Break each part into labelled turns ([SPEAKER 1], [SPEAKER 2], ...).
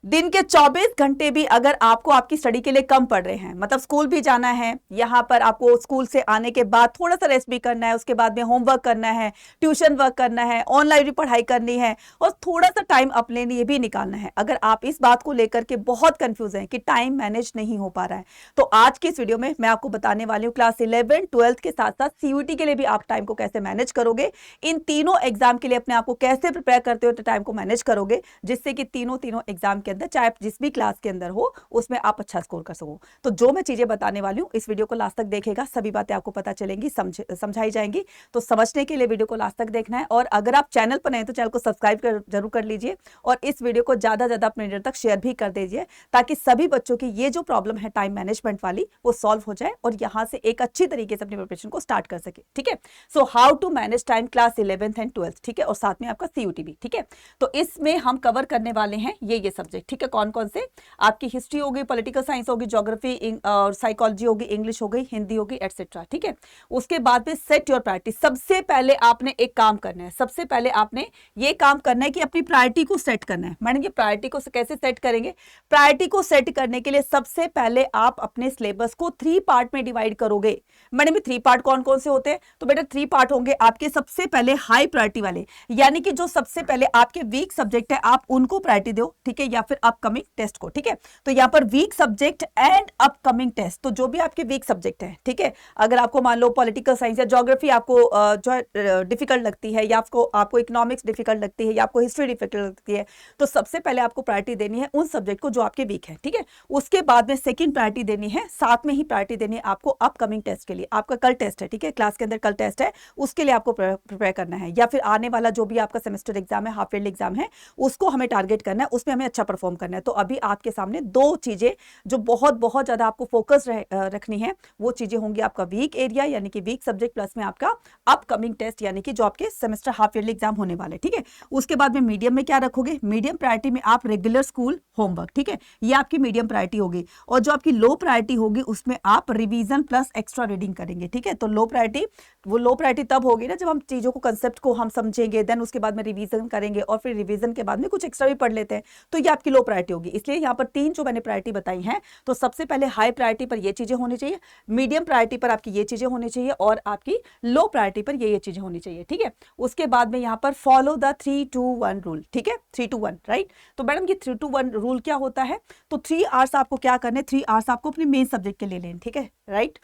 [SPEAKER 1] दिन के 24 घंटे भी अगर आपको आपकी स्टडी के लिए कम पड़ रहे हैं, मतलब स्कूल भी जाना है, यहाँ पर आपको स्कूल से आने के बाद थोड़ा सा रेस्ट भी करना है, उसके बाद में होमवर्क करना है, ट्यूशन वर्क करना है, ऑनलाइन भी पढ़ाई करनी है और थोड़ा सा टाइम अपने लिए भी निकालना है। अगर आप इस बात को लेकर के बहुत कंफ्यूज हैं कि टाइम मैनेज नहीं हो पा रहा है, तो आज की इस वीडियो में मैं आपको बताने वाली हूँ क्लास 11 12th के साथ साथ सीयूटी के लिए भी आप टाइम को कैसे मैनेज करोगे, इन तीनों एग्जाम के लिए अपने आप को कैसे प्रिपेयर करते हो तो टाइम को मैनेज करोगे, जिससे कि तीनों एग्जाम के अंदर चाहे जिस भी क्लास के अंदर हो उसमें आप अच्छा स्कोर कर सको। तो जो मैं चीजें बताने वाली हूँ इस वीडियो को लास्ट तक देखेगा, सभी बातें आपको पता चलेंगी, समझाई जाएंगी। तो समझने के लिए वीडियो को लास्ट तक देखना है और अगर आप चैनल पर नए तो चैनल को सब्सक्राइब जरूर कर लीजिए और इस वीडियो को ज्यादा ज्यादा अपने लीडर तक शेयर भी कर दीजिए, ताकि सभी बच्चों की ये जो प्रॉब्लम है टाइम मैनेजमेंट वाली वो सॉल्व हो जाए और यहां से एक अच्छी तरीके से अपनी प्रिपरेशन को स्टार्ट कर सके। ठीक है, so how to manage time class 11th एंड 12th, ठीक है, और साथ में आपका सीयूटी भी। ठीक है, तो इसमें हम कवर करने वाले हैं ये सब्जेक्ट। ठीक है, कौन कौन से? आपकी हिस्ट्री होगी, पॉलिटिकल साइंस होगी, ज्योग्राफी और साइकोलॉजी होगी, इंग्लिश हो गई, हिंदी होगी, एटसेट्रा। ठीक है, उसके बाद में सेट योर प्रायोरिटी। सबसे पहले आपने एक काम करना है, सबसे पहले आपने ये काम करना है कि अपनी प्रायोरिटी को सेट करना है। मैडम ये प्रायोरिटी को कैसे सेट करेंगे? प्रायोरिटी को सेट करने के लिए सबसे पहले आप अपने सिलेबस को 3 पार्ट में डिवाइड करोगे। मैडम ये 3 पार्ट कौन कौन से होते हैं? तो बेटा 3 पार्ट होंगे आपके। सबसे पहले हाई प्रायोरिटी वाले, यानी कि जो सबसे पहले आपके वीक सब्जेक्ट है आप उनको प्रायोरिटी दो। ठीक है, या फिर अपकमिंग टेस्ट को। ठीक है, तो यहां पर week subject and upcoming test, तो जो भी आपके वीक सब्जेक्ट है, ठीक है, अगर आपको मान लो पॉलिटिकल साइंस या ज्योग्राफी आपको जो है डिफिकल्ट लगती है, या आपको इकोनॉमिक्स डिफिकल्ट लगती है, या आपको हिस्ट्री डिफिकल्ट लगती है, तो सबसे पहले आपको प्रायोरिटी देनी है उन सब्जेक्ट को जो आपके वीक है। ठीक है, उसके बाद में सेकंड प्रायोरिटी देनी है, साथ में ही प्रायोरिटी देनी है आपको अपकमिंग टेस्ट के लिए। आपका कल टेस्ट है, ठीक है, क्लास के अंदर कल टेस्ट है, उसके लिए आपको प्रिपेयर करना है, या फिर आने वाला जो भी आपका सेमेस्टर एग्जाम है, हाफ ईयरली एग्जाम है, उसको हमें टारगेट करना है, उसमें हमें अच्छा परफॉर्म करना है। तो अभी आपके सामने 2 चीजें जो बहुत बहुत ज्यादा आपको फोकस रखनी है, वो चीजें होंगी आपका वीक एरिया यानी कि वीक सब्जेक्ट, प्लस में आपका अपकमिंग टेस्ट यानी कि जो आपके सेमेस्टर हाफ ईयरली एग्जाम होने वाले। ठीक है, उसके बाद में मीडियम में क्या रखोगे? मीडियम प्रायोरिटी में आप रेगुलर स्कूल होमवर्क, ठीक है, ये आपकी मीडियम प्रायोरिटी होगी। और जो आपकी लो प्रायोरिटी होगी उसमें आप रिवीजन प्लस एक्स्ट्रा रीडिंग करेंगे। ठीक है, तो लो प्रायोरिटी तब होगी ना जब हम चीजों को, कंसेप्ट को हम समझेंगे, देन उसके बाद में रिवीजन करेंगे और फिर रिवीजन के बाद में कुछ एक्स्ट्रा भी पढ़ लेते हैं, तो ये आपकी लो प्रायोरिटी होगी। इसलिए यहाँ पर 3 जो मैंने प्रायोरिटी बताई हैं, तो सबसे पहले हाई प्रायोरिटी पर ये चीजें होनी चाहिए, मीडियम प्रायोरिटी पर आपकी ये चीजें होनी चाहिए और आपकी लो प्रायोरिटी पर ये चीजें होनी चाहिए। ठीक है, उसके बाद में यहाँ पर फॉलो द 3-2-1 रूल। ठीक है, 3-2-1, राइट। तो मैडम ये 3-2-1 रूल क्या होता है? तो 3 आवर्स आपको क्या करने, 3 आवर्स आपको अपने मेन सब्जेक्ट के लिए लेने। ठीक है, राइट।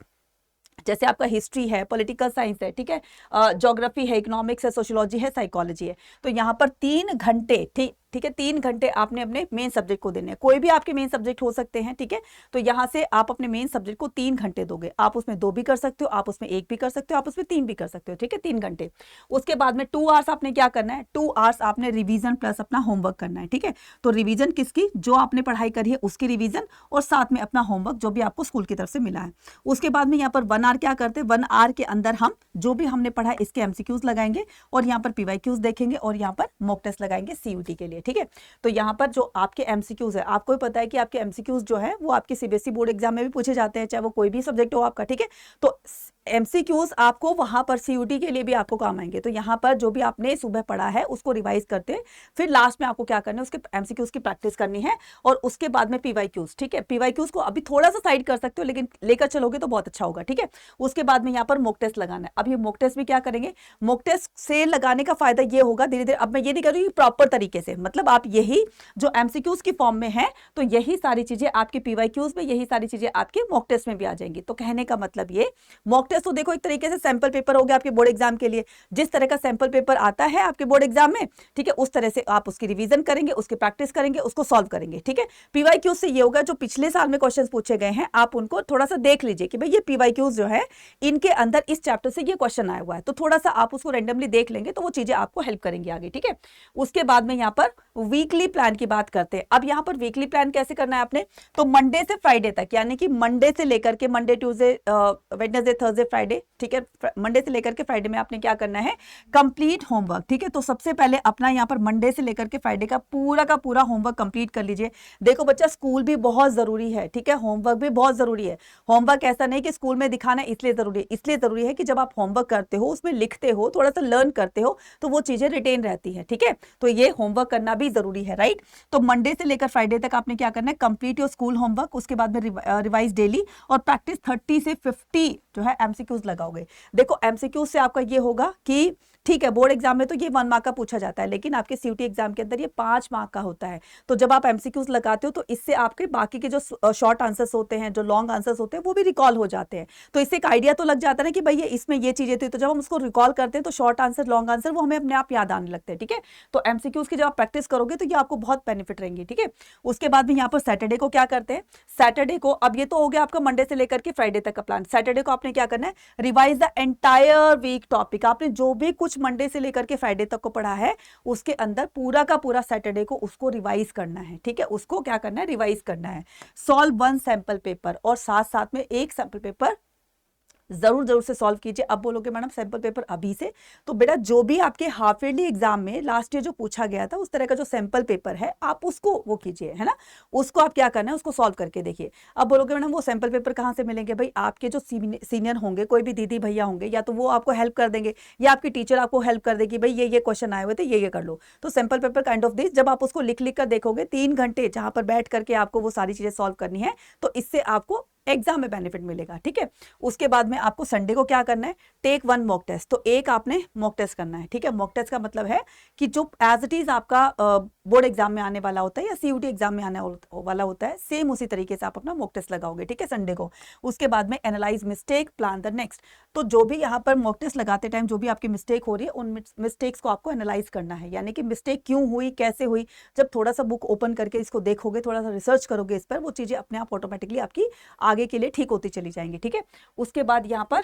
[SPEAKER 1] जैसे आपका हिस्ट्री है, पॉलिटिकल साइंस है, ठीक है, ज्योग्राफी है, इकोनॉमिक्स है, सोशियोलॉजी है, साइकोलॉजी है, तो यहाँ पर 3 घंटे, ठीक है, 3 घंटे आपने अपने मेन सब्जेक्ट को देने हैं। कोई भी आपके मेन सब्जेक्ट हो सकते हैं, ठीक है, तो यहाँ से आप अपने मेन सब्जेक्ट को 3 घंटे दोगे। आप उसमें 2 भी कर सकते हो, आप उसमें 1 भी कर सकते हो, आप उसमें 3 भी कर सकते हो। ठीक है, 3 घंटे। उसके बाद में 2 आवर्स आपने क्या करना है? 2 आवर्स आपने रिवीजन प्लस अपना होमवर्क करना है। ठीक है, तो रिवीजन किसकी? जो आपने पढ़ाई करी है उसकी रिवीजन, और साथ में अपना होमवर्क जो भी आपको स्कूल की तरफ से मिला है। उसके बाद में यहाँ पर 1 आवर क्या करते हैं? 1 आवर के अंदर हम जो भी हमने पढ़ा है इसके एमसीक्यूज लगाएंगे और यहाँ पर पीवाईक्यूज देखेंगे और यहाँ पर मॉक टेस्ट लगाएंगे सीयूटी के लिए। ठीक है, तो यहाँ पर जो आपके एमसीक्यूज है, आपको भी पता है कि आपके एमसीक्यूज जो है वो आपके सीबीएसई बोर्ड एग्जाम में भी पूछे जाते हैं, चाहे वो कोई भी सब्जेक्ट हो आपका। ठीक है, तो एमसीक्यूज आपको वहां पर सीयूटी के लिए भी आपको काम आएंगे। तो यहाँ पर जो भी आपने सुबह पढ़ा है उसको रिवाइज करते हैं, फिर लास्ट में आपको क्या करना है? उसके एमसीक्यूज की प्रैक्टिस करनी है और उसके बाद में पीवाईक्यूज। ठीक है, पीवाईक्यूज को अभी थोड़ा सा साइड कर सकते हो, लेकिन लेकर चलोगे तो बहुत अच्छा होगा। ठीक है, उसके बाद में यहाँ पर मॉक टेस्ट लगाना है। अब ये मॉक टेस्ट भी क्या करेंगे? मॉक टेस्ट से लगाने का फायदा ये होगा, धीरे धीरे, अब मैं ये नहीं कर रही हूँ प्रॉपर तरीके से, मतलब आप यही जो एमसीक्यूज की फॉर्म में है, तो यही सारी चीजें आपके पीवाईक्यूज में, यही सारी चीजें आपके मॉक टेस्ट में भी आ जाएंगी। तो कहने का मतलब ये, मॉक टेस्ट तो देखो एक तरीके से सैंपल पेपर हो गया आपके बोर्ड एग्जाम के लिए। जिस तरह का सैंपल पेपर आता है आपके बोर्ड एग्जाम में, ठीक है, उस तरह से आप उसकी रिवीजन करेंगे, उसकी प्रैक्टिस करेंगे, उसको सॉल्व करेंगे। ठीक है, पीवाईक्यूज से ये होगा जो पिछले साल में क्वेश्चंस पूछे गए हैं, आप उनको थोड़ा सा देख लीजिए कि भाई ये पीवाईक्यूज जो है इनके अंदर इस चैप्टर से ये क्वेश्चन आया हुआ है, तो थोड़ा सा आप उसको रैंडमली देख लेंगे तो वो चीजें आपको हेल्प करेंगी आगे। ठीक है, उसके बाद में यहाँ पर वीकली प्लान की बात करते हैं। अब यहाँ पर वीकली प्लान कैसे करना है आपने? तो मंडे से फ्राइडे तक, यानी कि मंडे से लेकर के Monday, Tuesday, Wednesday, Thursday, Friday, ठीक है, मंडे से लेकर के फ्राइडे में आपने क्या करना है, कंप्लीट होमवर्क, ठीक है। तो सबसे पहले अपना यहाँ पर मंडे से लेकर के फ्राइडे का पूरा होमवर्क कंप्लीट कर लीजिए। देखो बच्चा, स्कूल भी बहुत जरूरी है, ठीक है, होमवर्क भी बहुत जरूरी है। होमवर्क ऐसा नहीं कि स्कूल में दिखाना इसलिए जरूरी है, इसलिए जरूरी है कि जब आप होमवर्क करते हो, उसमें लिखते हो, थोड़ा सा लर्न करते हो, तो वो चीजें रिटेन रहती है, ठीक है। तो ये होमवर्क करना भी जरूरी है, राइट। तो मंडे से लेकर फ्राइडे तक आपने क्या करना है, कंप्लीट योर स्कूल होमवर्क, उसके बाद में रिवाइज डेली और प्रैक्टिस 30 से 50 जो है एमसीक्यूज लगाओगे। देखो एमसीक्यूज से आपका ये होगा कि ठीक है, बोर्ड एग्जाम में तो ये 1 मार्क का पूछा जाता है, लेकिन आपके सीयूटी एग्जाम के अंदर ये 5 मार्क का होता है। तो जब आप एमसीक्यूज लगाते हो तो इससे आपके बाकी के जो शॉर्ट आंसर्स होते हैं, जो लॉन्ग आंसर्स होते हैं, वो भी रिकॉल हो जाते हैं। तो इससे एक आइडिया तो लग जाता है ना कि भाई ये इसमें ये चीजें थी। तो जब हम उसको रिकॉल करते हैं तो शॉर्ट आंसर, लॉन्ग आंसर वो हमें अपने आप याद आने लगते हैं, ठीक है। तो एमसीक्यूज की जब आप प्रैक्टिस करोगे तो ये आपको बहुत बेनिफिट रहेंगी, ठीक है। उसके बाद में यहाँ पर सैटरडे को क्या करते हैं, सैटरडे को, अब ये तो हो गया आपका मंडे से लेकर के फ्राइडे तक का प्लान। सैटरडे को आपने क्या करना है, revise the entire week topic. आपने जो भी कुछ मंडे से लेकर फ्राइडे तक को पढ़ा है, उसके अंदर पूरा का पूरा सैटरडे को उसको रिवाइज करना है, ठीक है। उसको क्या करना है, रिवाइज करना है। सॉल्व 1 सैंपल पेपर और साथ साथ में 1 सैंपल पेपर जरूर से सॉल्व कीजिए। अब बोलोगे मैडम सैंपल पेपर अभी से, तो बेटा जो भी आपके हाफ ईयरली एग्जाम में लास्ट ईयर जो पूछा गया था उस तरह का जो सैंपल पेपर है, आप उसको वो कीजिए, है ना। उसको आप क्या करना है, उसको सॉल्व करके देखिए। अब बोलोगे मैडम वो सैंपल पेपर कहाँ से मिलेंगे, भाई आपके जो सीनियर होंगे, कोई भी दीदी भैया होंगे, या तो वो आपको हेल्प कर देंगे या आपकी टीचर आपको हेल्प कर देगी, भाई ये क्वेश्चन आए हुए थे, ये कर लो। तो sample paper kind of this, जब आप उसको लिख कर देखोगे 3 घंटे जहां पर बैठ करके आपको वो सारी चीजें सॉल्व करनी है, तो इससे आपको एग्जाम में बेनिफिट मिलेगा, ठीक है। उसके बाद में आपको संडे को क्या करना है, टेक 1 मॉक टेस्ट। तो एक आपने मॉक टेस्ट करना है, ठीक है। मॉक टेस्ट का मतलब है कि जो एज इट इज आपका बोर्ड एग्जाम में आने वाला होता है या सीयूटी एग्जाम में आने वाला होता है, सेम उसी तरीके से आप अपना मॉक टेस्ट लगाओगे, ठीक है, संडे को। उसके बाद में analyse mistake, plan the next. तो जो भी यहाँ पर मॉक टेस्ट लगाते टाइम जो भी आपकी मिस्टेक हो रही है, उन मिस्टेक्स को आपको एनालाइज करना है, यानी कि मिस्टेक क्यों हुई, कैसे हुई। जब थोड़ा सा बुक ओपन करके इसको देखोगे, थोड़ा सा रिसर्च करोगे इस पर, वो चीजें अपने आप ऑटोमेटिकली आपकी आगे के लिए ठीक होती चली जाएंगी, ठीक है। उसके बाद यहाँ पर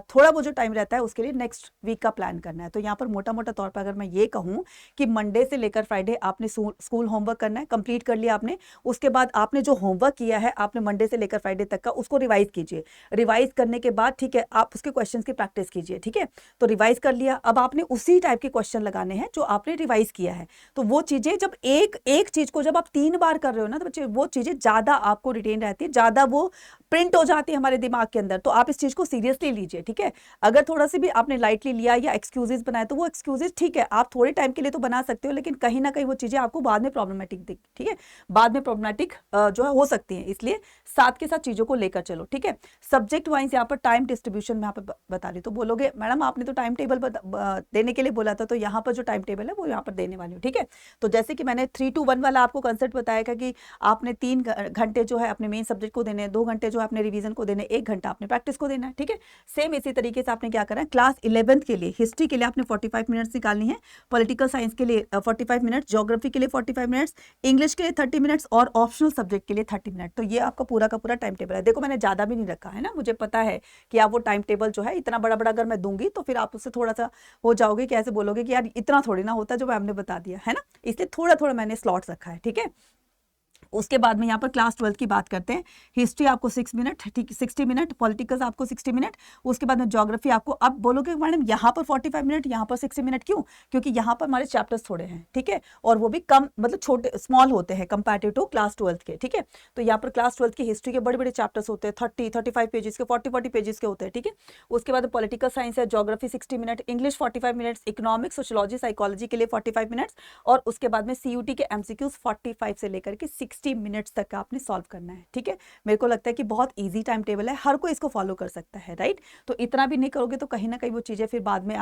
[SPEAKER 1] थोड़ा वो जो टाइम रहता है उसके लिए नेक्स्ट वीक का प्लान करना है। तो यहाँ पर मोटा मोटा तौर पर अगर मैं ये कहूँ कि मंडे से लेकर फ्राइडे आपने स्कूल होमवर्क करना है, कंप्लीट कर लिया आपने। उसके बाद आपने जो होमवर्क किया है आपने मंडे से लेकर फ्राइडे तक का, उसको रिवाइज कीजिए। रिवाइज करने के बाद, ठीक है, आप उसके क्वेश्चन की प्रैक्टिस कीजिए, ठीक है। तो रिवाइज कर लिया, अब आपने उसी टाइप के क्वेश्चन लगाने हैं जो आपने रिवाइज किया है। तो वो चीजें जब एक चीज को जब आप 3 बार कर रहे हो ना, तो बच्चे वो चीजें ज्यादा आपको रिटेन रहती है, ज्यादा वो प्रिंट हो जाती है हमारे दिमाग के अंदर। तो आप इस चीज को सीरियसली लीजिए, ठीक है। अगर थोड़ा सी भी आपने लाइटली लिया या एक्सक्यूजेस बनाए, तो वो एक्सक्यूजेस ठीक है, आप थोड़े टाइम के लिए तो बना सकते हो, लेकिन कहीं ना कहीं वो चीजें आपको बाद में प्रॉब्लमेटिक दिख, ठीक है, बाद में प्रॉब्लमेटिक जो है हो सकती है। इसलिए साथ के साथ चीजों को लेकर चलो, ठीक है। सब्जेक्ट वाइज यहाँ पर टाइम डिस्ट्रीब्यूशन में यहाँ पर बता रही, तो बोलोगे मैडम आपने तो टाइम टेबल देने के लिए बोला था, तो यहाँ पर जो टाइम टेबल है वो यहाँ पर देने वाली हूँ, ठीक है। तो जैसे कि मैंने 3 to 1 वाला आपको कंसेप्ट बताया कि आपने 3 घंटे जो है अपने मेन सब्जेक्ट को देने, 2 घंटे जो है अपने रिवीजन को देने, 1 घंटा अपने प्रैक्टिस को देना है, ठीक है। सेम इसी तरीके से आपने क्या करना है, क्लास 11th के लिए हिस्ट्री के लिए आपने 45 मिनट्स निकालनी है, पॉलिटिकल साइंस के लिए 45 मिनट्स, ज्योग्राफी के लिए 45 मिनट्स, इंग्लिश के लिए 30 मिनट्स और ऑप्शनल सब्जेक्ट के लिए 30 मिनट। तो ये आपका पूरा का पूरा टाइम टेबल है। देखो मैंने ज्यादा भी नहीं रखा है ना, मुझे पता है कि आप वो टाइम टेबल जो है इतना बड़ा बड़ा अगर मैं दूंगी तो फिर आप उससे थोड़ा सा हो जाओगे कि ऐसे बोलोगे कि यार इतना थोड़ी ना होता जो मैंने बता दिया है ना, इसलिए थोड़ा थोड़ा मैंने स्लॉट्स रखा है, ठीक है। उसके बाद में यहाँ पर क्लास 12 की बात करते हैं। हिस्ट्री आपको 6 मिनट, ठीक 60 मिनट, पॉलिटिकल्स आपको 60 मिनट, उसके बाद में ज्योग्राफी आपको, अब बोलोगे मैडम यहाँ पर 45 मिनट, यहाँ पर 60 मिनट क्यों, क्योंकि यहाँ पर हमारे चैप्टर्स थोड़े हैं, ठीक है, और वो भी कम, मतलब छोटे स्मॉल होते हैं कंपेरेटिव टू क्लास 12 के, ठीक है। तो यहाँ पर क्लास 12 की हिस्ट्री के बड़े बड़े चैप्टर्स होते हैं, 30-35 पेजेस के, 40-40 पेजेस के होते हैं, ठीक है। उसके बाद पॉलिटिकल साइंस है, geography 60 minute, English 45 minutes, economics, sociology, psychology के लिए 45 मिनट्स, और उसके बाद में सीयूटी के एमसीक्यूज 45 से लेकर के 60 मिनट्स तक आपने सॉल्व करना है, ठीक है। मेरे को लगता है कि बहुत इजी टाइम टेबल है, हर कोई इसको फॉलो कर सकता है, राइट। तो इतना भी नहीं करोगे तो कहीं ना कहीं वो चीजें फिर बाद में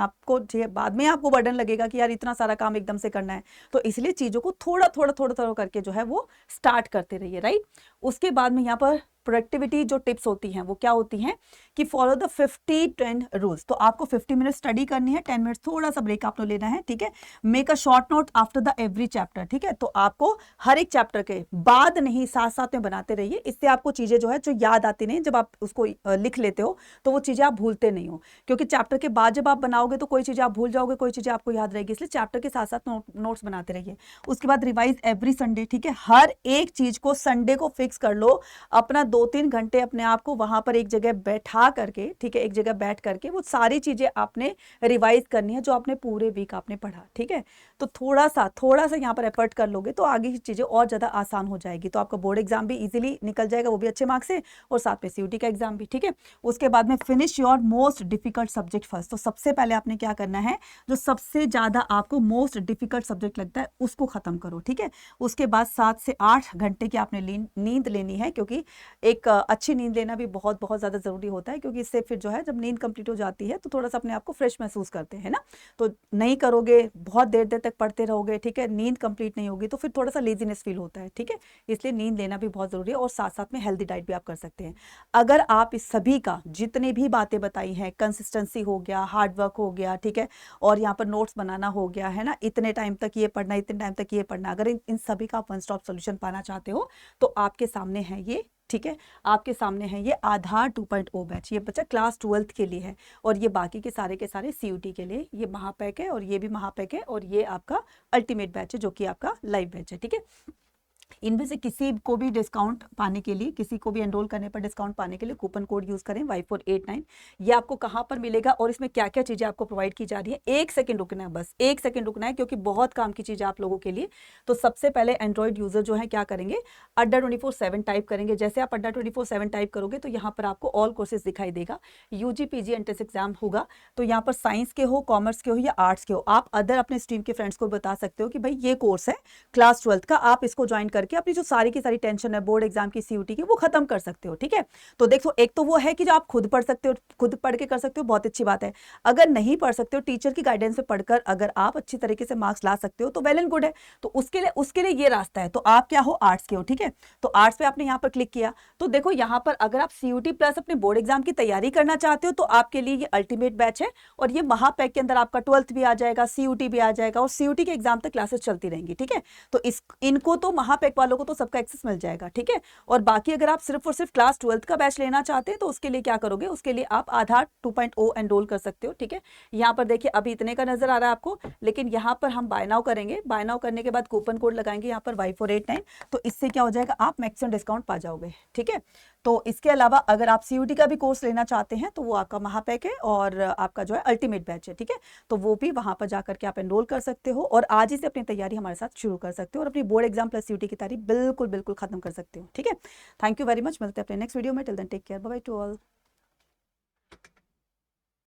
[SPEAKER 1] आपको बर्डन लगेगा कि यार इतना सारा काम एकदम से करना है। तो इसलिए चीजों को थोड़ा थोड़ा करके जो है वो स्टार्ट करते रहिए, राइट। उसके बाद में यहाँ पर प्रोडक्टिविटी जो टिप्स होती हैं वो क्या होती हैं कि फॉलो द 50-10 रूल्स। तो आपको 50 मिनट स्टडी करनी है, 10 मिनट थोड़ा सा ब्रेक आपको लेना है, ठीक है। Make a short note after the every chapter, ठीक है। तो आपको हर एक चैप्टर के बाद नहीं, साथ साथ में बनाते रहिए, इससे आपको चीजें जो है जो याद आती नहीं, जब आप उसको लिख लेते हो तो वो चीजें आप भूलते नहीं हो, क्योंकि चैप्टर के बाद जब आप बनाओगे तो कोई चीजें आप भूल जाओगे, कोई चीजें आपको याद रहेगी, इसलिए चैप्टर के साथ साथ नोट्स बनाते रहिए। उसके बाद रिवाइज एवरी संडे, ठीक है। हर एक चीज को संडे को फिक्स कर लो, अपना 2-3 घंटे अपने आप को वहां पर एक जगह बैठा करके, ठीक है, एक जगह बैठ करके वो सारी चीजें आपने रिवाइज करनी है जो आपने पूरे वीक आपने पढ़ा, ठीक है। तो थोड़ा सा यहाँ पर एफर्ट कर लोगे तो आगे की चीजें और ज्यादा आसान हो जाएगी, तो आपका बोर्ड एग्जाम भी इजीली निकल जाएगा, वो भी अच्छे मार्क्स से, और साथ में सीयूटी का एग्जाम भी, ठीक है। उसके बाद में finish your most difficult subject first. तो सबसे पहले आपने क्या करना है, जो सबसे ज्यादा आपको मोस्ट डिफिकल्ट सब्जेक्ट लगता है उसको खत्म करो, ठीक है। उसके बाद 7 से 8 घंटे की आपने नींद लेनी है, क्योंकि एक अच्छी नींद लेना भी बहुत बहुत ज्यादा जरूरी होता है, क्योंकि इससे फिर जो है जब नींद कंप्लीट हो जाती है तो थोड़ा सा अपने आप को फ्रेश महसूस करते हैं ना। तो नहीं करोगे, बहुत देर देर तक पढ़ते रहोगे, ठीक है, नींद कंप्लीट नहीं होगी तो फिर थोड़ा सा लेजीनेस फील होता है, ठीक है। इसलिए नींद लेना भी बहुत जरूरी है, और साथ साथ में हेल्दी डाइट भी आप कर सकते हैं। अगर आप इस सभी का, जितने भी बातें बताई हैं, कंसिस्टेंसी हो गया, हार्डवर्क हो गया, ठीक है, और यहाँ पर नोट्स बनाना हो गया है ना, इतने टाइम तक ये पढ़ना, इतने टाइम तक ये पढ़ना, अगर इन सभी का आप वन स्टॉप सोल्यूशन पाना चाहते हो तो आपके सामने है ये, ठीक है, आपके सामने है ये आधार 2.0 बैच। ये बच्चा क्लास 12th के लिए है, और ये बाकी के सारे सीयूटी के लिए ये महापैक है, और ये भी महापैक है, और ये आपका अल्टीमेट बैच है जो कि आपका लाइव बैच है, ठीक है। इनमें से किसी को भी डिस्काउंट पाने के लिए, किसी को भी एनरोल करने पर डिस्काउंट पाने के लिए कूपन कोड यूज करें Y489। ये आपको कहां पर मिलेगा और इसमें क्या क्या चीजें आपको प्रोवाइड की जा रही है, 1 सेकंड रुकना है, बस 1 सेकंड रुकना है, क्योंकि बहुत काम की चीज है आप लोगों के लिए। तो सबसे पहले एंड्रॉइड यूजर जो है क्या करेंगे, अड्डा 24/7 टाइप करेंगे। जैसे आप अड्डा 24/7 टाइप करोगे तो यहाँ पर आपको ऑल कोर्सेज दिखाई देगा, यूजी पीजी एंट्रेंस एग्जाम होगा। तो यहाँ पर साइंस के हो, कॉमर्स के हो या आर्ट्स के हो, आप अदर अपने स्ट्रीम के फ्रेंड्स को बता सकते हो कि भाई ये कोर्स है क्लास 12th का, आप इसको ज्वाइन करके अपनी जो सारी की सारी टेंशन है बोर्ड एग्जाम की, सीयूटी की, वो खत्म कर सकते हो, ठीक है। तो देखो, एक तो वो है कि जो आप खुद पढ़ सकते हो, खुद पढ़ के कर सकते हो, बहुत अच्छी बात है। अगर नहीं पढ़ सकते हो, टीचर की गाइडेंस में पढ़कर अगर आप अच्छी तरीके से मार्क्स ला सकते हो तो वेल एंड गुड है। तो उसके लिए ये रास्ता है। तो आप क्या हो, आर्ट्स के हो, ठीक है। तो आर्ट्स पे आपने यहाँ पर क्लिक किया, तो देखो यहाँ पर अगर आप सीयूटी प्लस अपने बोर्ड एग्जाम की तैयारी करना चाहते हो तो आपके लिए ये अल्टीमेट बैच है, और ये महापैक के अंदर आपका 12th भी आ जाएगा, सीयूटी भी आ जाएगा, और सीयूटी के एग्जाम तक क्लासेस चलती रहेंगी, ठीक है। तो इनको तो महापैक वालों को तो सबका एक्सेस मिल जाएगा, ठीक है। और बाकी अगर आप सिर्फ और सिर्फ क्लास 12th का बैच लेना चाहते हैं तो उसके लिए क्या करोगे, उसके लिए आप आधार 2.0 एनरोल कर सकते हो, ठीक है। यहाँ पर देखिए अभी इतने का नजर आ रहा है आपको, लेकिन यहाँ पर हम बाय नाउ करेंगे, बाय नाउ करने के बाद कूपन कोड लगाएंगे यहाँ पर Y489, तो इससे क्या हो जाएगा, आप मैक्सिमम डिस्काउंट पा जाओगे, ठीक है। तो इसके अलावा अगर आप सीयूटी का भी कोर्स लेना चाहते हैं तो वो आपका महापैक है, और आपका जो है अल्टीमेट बैच है, ठीक है। तो वो भी वहां पर जाकर के आप एनरोल कर सकते हो, और आज ही से अपनी तैयारी हमारे साथ शुरू कर सकते हो, और अपनी बोर्ड एग्जाम प्लस सीयूटी की तैयारी बिल्कुल बिल्कुल खत्म कर सकते हो, ठीक है। थैंक यू वेरी मच, मिलते हैं अपने नेक्स्ट वीडियो में। Till then take care, bye bye to all.